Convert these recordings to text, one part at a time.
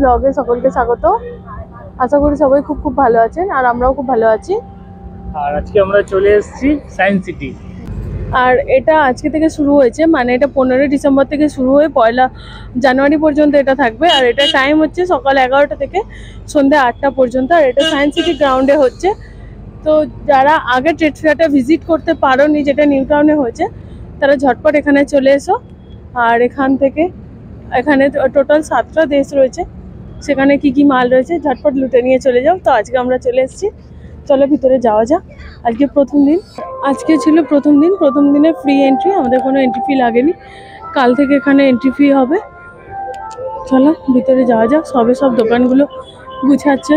ব্লগে সকলকে স্বাগত। আশা করি সবাই খুব খুব ভালো আছেন, আর আমরাও খুব ভালো আছি। আর আজকে আমরা চলে এসেছি সায়েন্স সিটি। আর এটা আজকে থেকে শুরু হয়েছে, মানে এটা 15 ডিসেম্বর থেকে শুরু হয়ে 1 জানুয়ারি পর্যন্ত এটা থাকবে। আর এটা টাইম হচ্ছে সকাল 11টা থেকে সন্ধ্যে 8টা পর্যন্ত। আর এটা সায়েন্স সিটি গ্রাউন্ডে হচ্ছে। তো যারা আগে ট্রেড ফেয়ারটা ভিজিট করতে পারোনি, যেটা নিউ টাউনে হয়েছে, তারা ঝটপট এখানে চলে এসো। আর এখানে টোটাল 7টা দেশ রয়েছে, সেখানে কি কি মাল রয়েছে ঝটপট লুটে নিয়ে চলে যাও। তো আজকে আমরা চলে এসেছি, চলো ভিতরে যাওয়া যাক। আজকে ছিল প্রথম দিনে ফ্রি এন্ট্রি, আমাদের কোনো এন্ট্রি ফি লাগেনি। কাল থেকে এখানে এন্ট্রি ফি হবে। চলো ভিতরে যাওয়া যাক। সব দোকানগুলো গুছাচ্ছে।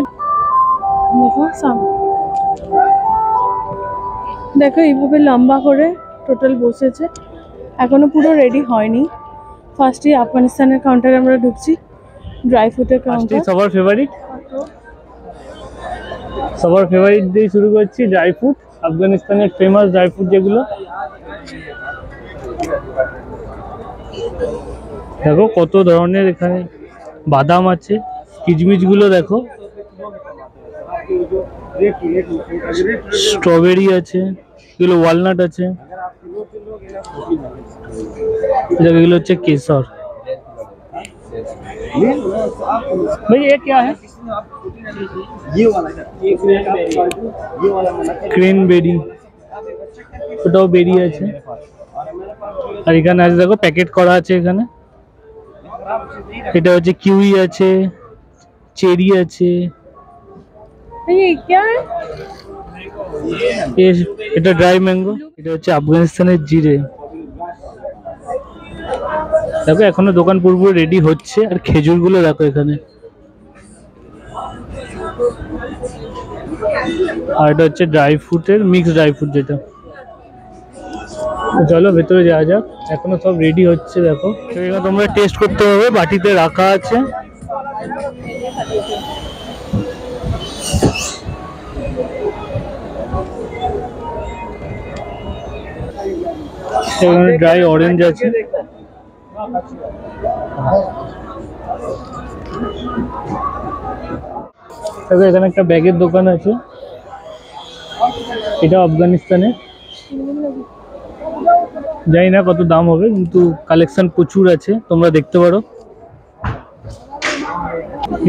দেখো এইভাবে লম্বা করে টোটাল বসেছে, এখনো পুরো রেডি হয়নি। ফার্স্টে আফগানিস্তানের কাউন্টারে আমরা ঢুকছি, ড্রাই ফ্রুটের কাউন্টার। সবার ফেভারিট দিয়ে শুরু করছি ড্রাই ফ্রুট, আফগানিস্তানের ফেমাস ড্রাই ফ্রুট যেগুলো। দেখো কত ধরনের এখানে বাদাম আছে, কিচমিচ গুলো দেখো, স্ট্রবেরি আছে, এগুলো ওয়ালনাট আছে, এগুলো হচ্ছে কেশর। भाई ये क्या है? ক্রেনবেরি, ওটাও বেরি আছে। আর এখানে আছে দেখো প্যাকেট করা আছে এখানে। এটা হচ্ছে কিউই আছে, চেরি আছে। এটা ড্রাই ম্যাঙ্গো। এটা হচ্ছে আফগানিস্তানের জিরে। দেখো এখনো দোকান পুরোপুরি রেডি হচ্ছে। আর খেজুর গুলো দেখো এখানে। আর এটা হচ্ছে ড্রাই ফ্রুটের মিক্স ড্রাই ফ্রুট যেটা। চলো ভেতরে যাওয়া যাক, এখনো সব রেডি হচ্ছে। দেখো এখানে তোমরা টেস্ট করতে হবে, বাটিতে রাখা আছে। এখানে ড্রাই অরেঞ্জ আছে। এখানে একটা ব্যাগের দোকান আছে, এটা আফগানিস্তানে। জানি না কত দাম হবে, কিন্তু কালেকশন প্রচুর আছে, তোমরা দেখতে পারো।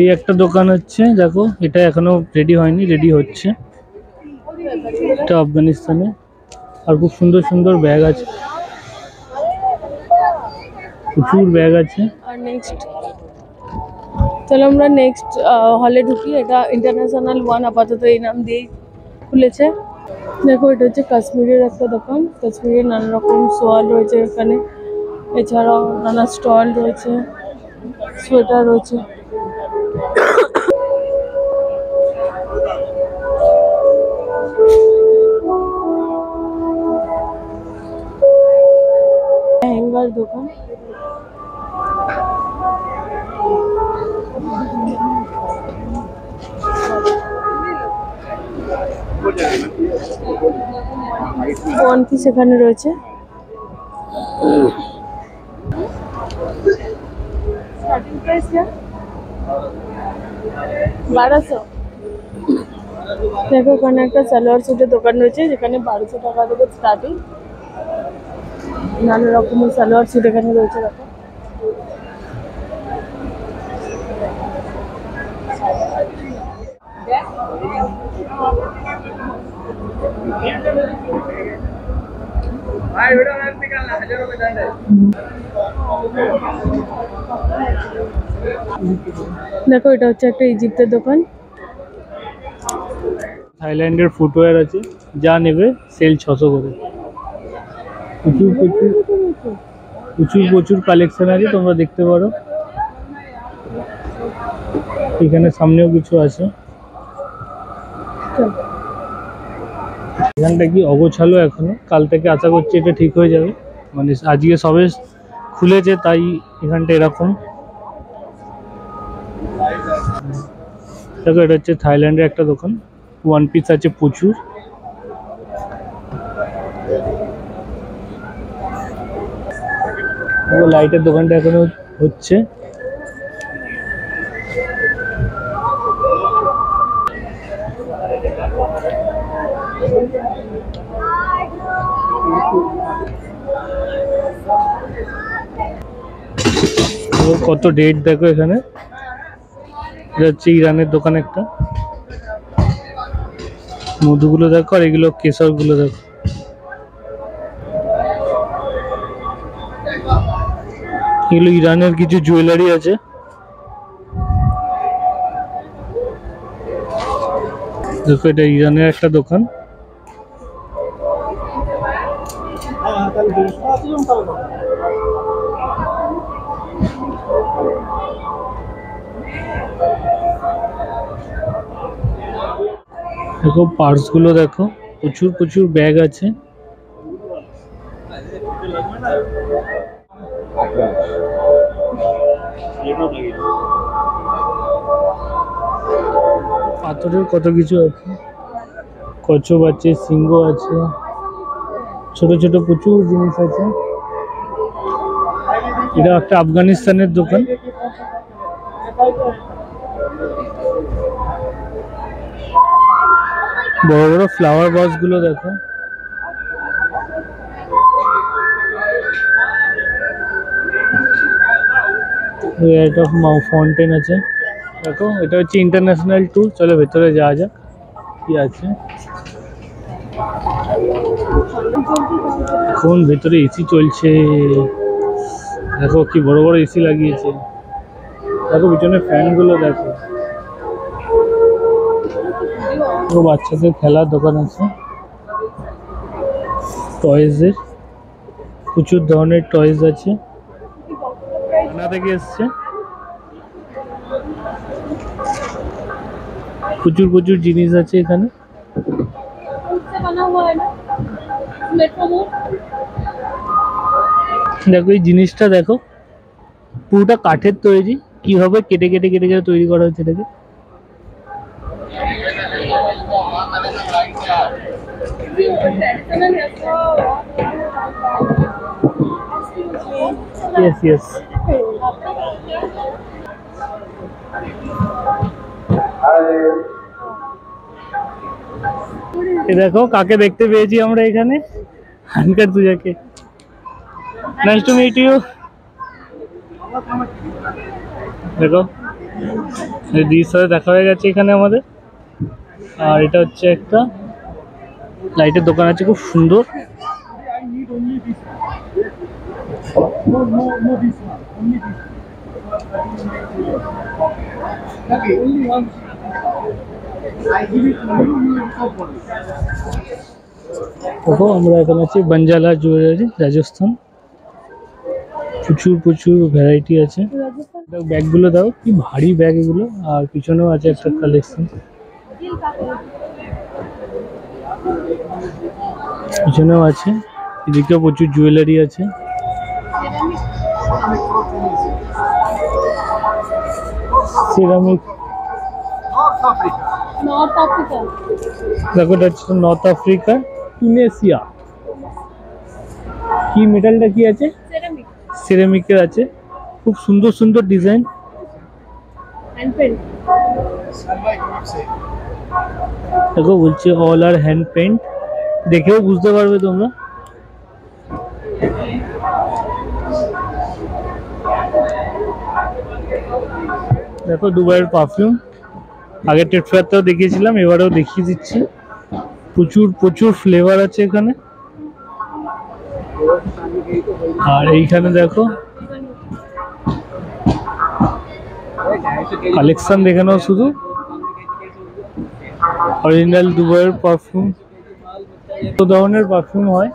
এই একটা দোকান হচ্ছে, দেখো এটা এখনো রেডি হয়নি, রেডি হচ্ছে। এটা আফগানিস্তানে। আর খুব সুন্দর সুন্দর ব্যাগ আছে, প্রচুর ব্যাগ আছে। আর নেক্সট চলো আমরা নেক্সট হলে ঢুকি। এটা ইন্টারন্যাশনাল ওয়ান আপাতত এই নাম দিয়েই খুলেছে। দেখো এটা হচ্ছে কাশ্মীরের একটা দোকান, কাশ্মীরের নানা রকম সোয়াল রয়েছে এখানে, এছাড়াও নানা স্টল রয়েছে, সোয়েটার রয়েছে। লেহেঙ্গার দোকান। ওয়ান পিস এখানে রয়েছে। স্টার্টিং প্রাইস क्या? 1200। দেখো এখানে একটা সালোয়ার স্যুটের দোকান রয়েছে, যেখানে 1200 টাকা থেকে স্টার্টিং। নানা রকমের সালোয়ার স্যুট এখানে রয়েছে। দেখো দেখো এটা হচ্ছে একটা ইজিপ্টের দোকান। থাইল্যান্ডের ফুটওয়্যার আছে, যা নেবে সেল 600 করে। প্রচুর কালেকশন আছে, তোমরা দেখতে পারো। এখানে সামনেও কিছু আছে। এখানটা কি অগোছালো এখনো, কাল থেকে আশা করছি এটা ঠিক হয়ে যাবে। মানে আজকে সবে খুলেছে, তাই এখানটা এরকম। দেখো এটা হচ্ছে থাইল্যান্ডের একটা দোকান, ওয়ান পিস আছে প্রচুর। লাইটের দোকানটা এখনো হচ্ছে। কত ডেট দেখো এখানে, এটা হচ্ছে ইরানের দোকান একটা। মধুগুলো দেখো আর এগুলো কেশর গুলো দেখো। এগুলো ইরানের কিছু জুয়েলারি আছে। দেখো এটা ইরানের একটা দোকান। দেখো পার্স গুলো দেখো, প্রচুর প্রচুর ব্যাগ আছে। পাথরের কত কিছু আছে, কচ্ছপ আছে, সিংহ আছে, ছোট ছোট প্রচুর জিনিস আছে। এটা একটা আফগানিস্তানের দোকান। বড় বড় ফ্লাওয়ার ভাস গুলো দেখো। একটা ফাউন্টেন আছে দেখো, এটা হচ্ছে ইন্টারন্যাশনাল ট্যুর। চলো ভেতরে যাওয়া যাক কি আছে। এখন ভেতরে এসি চলছে, দেখো কি বড় বড় এসি লাগিয়েছে। দেখো পিছনে ফ্যান গুলো দেখো। বাচ্চাদের খেলার দোকান আছে, টয়েজের প্রচুর ধরনের টয়েজ আছে। চায়না থেকে এসছে, প্রচুর প্রচুর জিনিস আছে এখানে। দেখো এই জিনিসটা দেখো, পুরোটা কাঠের তৈরি। কিভাবে কেটে কেটে কেটে কেটে তৈরি করা হচ্ছে এটাকে। Yes, yes. দেখো কাকে দেখতে পেয়েছি আমরা এখানে, আনকার তুজাকে। Nice to meet you. দেখো দিদির সাথে দেখা হয়ে গেছে এখানে আমাদের। আর এটা হচ্ছে একটা লাইটের দোকান আছে, খুব সুন্দর। দেখো আমরা এখানে আছি বনজালা জুয়েলারি, রাজস্থান। প্রচুর প্রচুর ভ্যারাইটি আছে। ব্যাগগুলো দাও, কি ভারী ব্যাগ এগুলো। আর পিছনেও আছে একটা কালেকশন, পিছনেও আছে। এদিকেও প্রচুর জুয়েলারি আছে। সিরামিক, দেখো এটা হচ্ছে নর্থ আফ্রিকা, ইউনেসিয়া। কি মেটালটা কি আছে? সিরামিকের আছে, খুব সুন্দর সুন্দর ডিজাইন। দেখো বলছে অল আর হ্যান্ড পেন্ট, দেখেও বুঝতে পারবে তোমরা। দেখো দুবাইয়ের পারফিউম, আগে ট্রেড ফেয়ারটাও দেখিয়েছিলাম, এবারেও দেখিয়ে দিচ্ছি। প্রচুর প্রচুর ফ্লেভার আছে এখানে। আর এইখানে দেখো কালেকশন দেখে নাও শুধু। অরিজিনাল দুবাইয়ের পারফিউম, কত ধরনের পারফিউম হয়,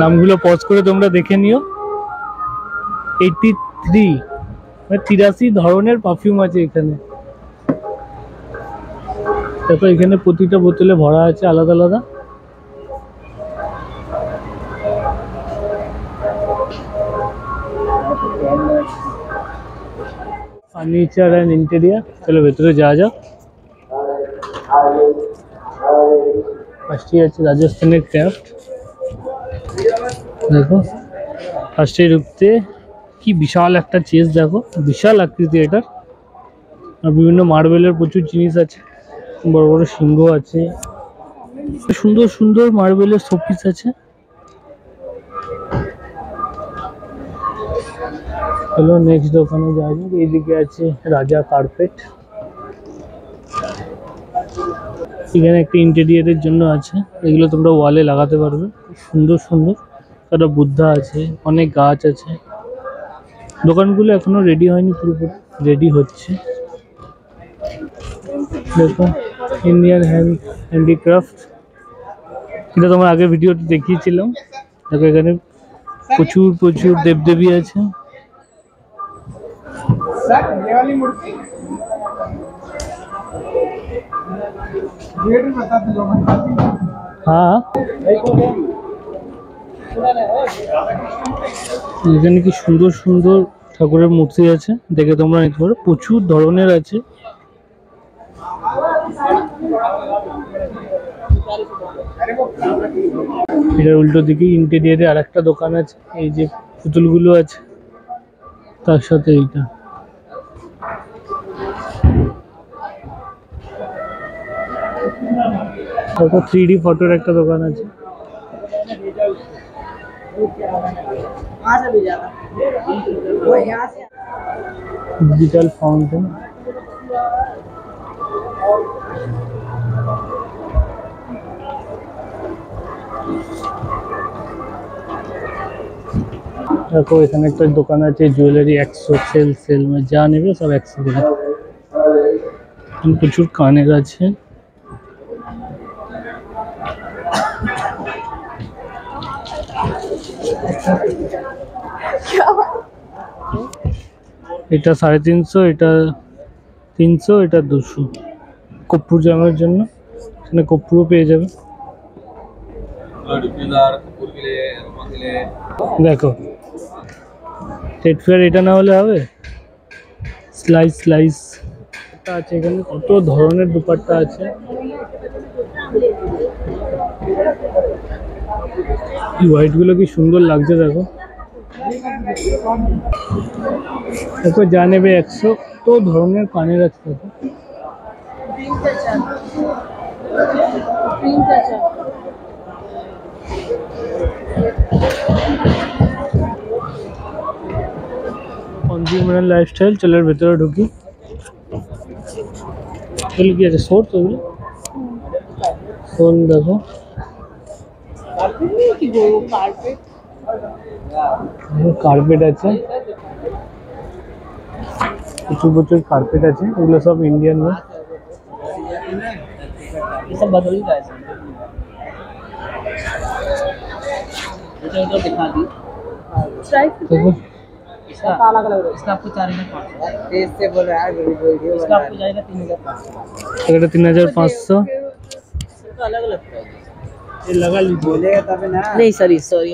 নামগুলো পজ করে তোমরা দেখে নিও। 83 ধরনের পারফিউম আছে এখানে। দেখো এখানে প্রতিটা বোতলে ভরা আছে আলাদা আলাদা। ফার্নিচার অ্যান্ড ইন্টেরিয়ার, চলো ভেতরে যাওয়া যাক। ফার্স্টে আছে রাজস্থানের ক্রাফট। দেখো ফার্স্টে ঢুকতে কি বিশাল একটা চেস্ট, দেখো বিশাল আকৃতি এটার। আর বিভিন্ন মার্বেলের প্রচুর জিনিস আছে। বড় বড় সিংহ আছে, সুন্দর সুন্দর মার্বেলের শোপিস আছে। চলো নেক্সট দোকানে যাওয়া যাক। এইদিকে আছে রাজা কার্পেট। এখানে একটা ইন্টেরিয়ারের জন্য আছে, এগুলো তোমরা ওয়ালে লাগাতে পারবে। খুব সুন্দর সুন্দর একটা বুদ্ধা আছে, অনেক গাছ আছে। দোকানগুলো এখনো রেডি হয়নি, পুরোপুরি রেডি হচ্ছে। দেখো ইন্ডিয়ান হ্যান্ডিক্রাফট, এটা তোমার আগে ভিডিওতে দেখিয়েছিলাম। দেখো এখানে প্রচুর প্রচুর দেবদেবী আছে। হ্যাঁ, এখানে কি সুন্দর সুন্দর ঠাকুরের মূর্তি আছে, দেখে তোমরা নিতে পারো। প্রচুর ধরনের আছে। এটার উল্টো দিকে ইন্টেরিয়ারে আর একটা দোকান আছে, এই যে পুতুলগুলো আছে তার সাথে এইটা। কত 3D ফটোর একটা দোকান আছে। ডিজিটাল ফাউন্টেন, দেখো এখানে একটা দোকান আছে জুয়েলারি 100 সেল যা নেবে সব 100 করে। প্রচুর কানের আছে। এটা 350, এটা 300, এটা 200। কর্পূর জামার জন্য এখানে কর্পূরও পেয়ে যাবে। দেখো টেট ফেয়ার, এটা না হলে হবে। স্লাইস আছে এখানে, কত ধরনের দুপাট্টা আছে। হোয়াইট গুলো কি সুন্দর লাগছে, দেখো দেখো যা নেবে 100। তো ধরনের কানের আছে দেখো। কনজিউমার লাইফস্টাইল, চলের ভেতরে ঢুকি। চলে কি আছে, শোট ওগুলো শোন দেখো। কার্পেট আছে, প্রচুর প্রচুর কার্পেট আছে। এগুলো সব ইন্ডিয়ান না। দেখো इसका अलग अलग इसका आपको 4500 तेज से बोल रहा है वीडियो इसका आपको जाएगा 3500। এটা 3500 अलग अलग ये लगा लीजिए। बोलेगा तब ना। नहीं सॉरी सॉरी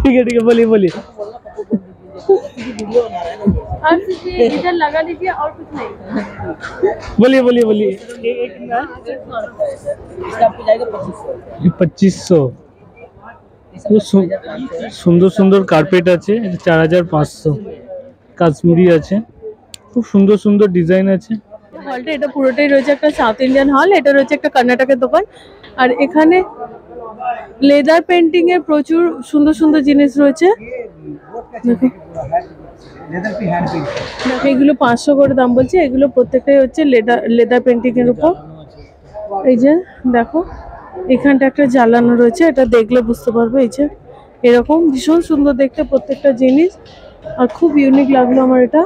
ठीक है बोलिए वीडियो बना रहा है ना। आप इधर लगा दीजिए और कुछ नहीं। बोलिए। एक इसका आपको जाएगा 2500। 2500। সুন্দর সুন্দর কার্পেট আছে, 4500। কাশ্মীরি আছে, খুব সুন্দর সুন্দর ডিজাইন আছে। হলটা এটা পুরোটাই রয়েছে একটা সাউথ ইন্ডিয়ান হল। এটা রয়েছে একটা কর্ণাটকের দোকান। আর এখানে লেদার পেন্টিং এর প্রচুর সুন্দর সুন্দর জিনিস রয়েছে। দেখো এগুলো 500 করে দাম বলছে। এগুলো প্রত্যেকটাই হচ্ছে লেদার পেন্টিং এর উপর। এই যে দেখো এখানটা একটা জ্বালানো রয়েছে, এটা দেখলে বুঝতে পারবে। এই যে এরকম ভীষণ সুন্দর দেখতে প্রত্যেকটা জিনিস, আর খুব ইউনিক লাগলো আমার এটা।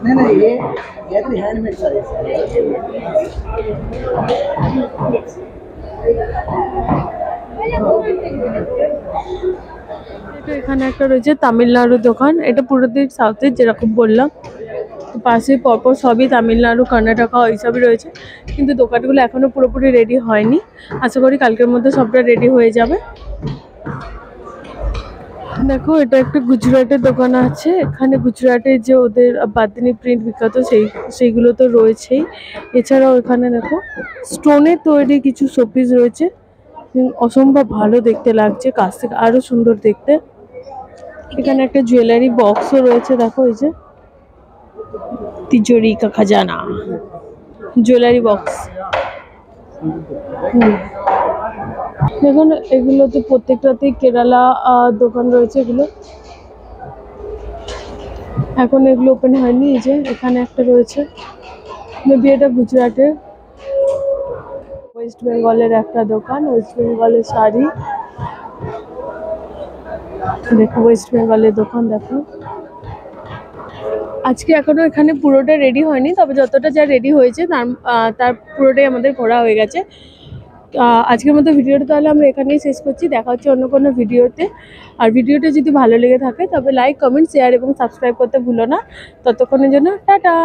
नहीं ये तो हैंडमेड सर है। এখানে একটা রয়েছে তামিলনাড়ুর দোকান। এটা পুরো দিক সাউথের, যেরকম বললাম। পাশে পরপর সবই তামিলনাড়ু, কর্ণাটকা এইসবই রয়েছে, কিন্তু দোকানগুলো এখনো পুরোপুরি রেডি হয়নি। আশা করি কালকের মধ্যে সবটা রেডি হয়ে যাবে। দেখো এটা একটা গুজরাটের দোকান আছে। এখানে গুজরাটের যে ওদের বাদিনী প্রিন্ট বিখ্যাত, সেইগুলো তো রয়েছেই। এছাড়াও এখানে দেখো স্টোনের তৈরি কিছু শোপিস রয়েছে। অসম্ভব ভালো দেখতে লাগছে, কাছ থেকে আরো সুন্দর দেখতে। এখানে একটা জুয়েলারি বক্সও রয়েছে, দেখো এই যে তিজোরি কা খাজানা জুয়েলারি বক্স। দেখুন এগুলোতে প্রত্যেকটাতেই কেরালা দোকান রয়েছে এগুলো। এখন এগুলো ওপেন হয়নি, এই যে এখানে একটা রয়েছে, মেবি এটা গুজরাটের। ওয়েস্ট বেঙ্গলের একটা দোকান, ওয়েস্ট বেঙ্গলের শাড়ি, দেখো ওয়েস্ট বেঙ্গলের দোকান দেখো। আজকে এখনো এখানে পুরোটা রেডি হয়নি, তবে যতটা যা রেডি হয়েছে তার পুরোটাই আমাদের ঘোরা হয়ে গেছে। আজকের মতো ভিডিওটা তাহলে আমরা এখানেই শেষ করছি, দেখা হচ্ছে অন্য কোনো ভিডিওতে। আর ভিডিওটা যদি ভালো লেগে থাকে তবে লাইক, কমেন্ট, শেয়ার এবং সাবস্ক্রাইব করতে ভুলো না। ততক্ষণের জন্য টাটা।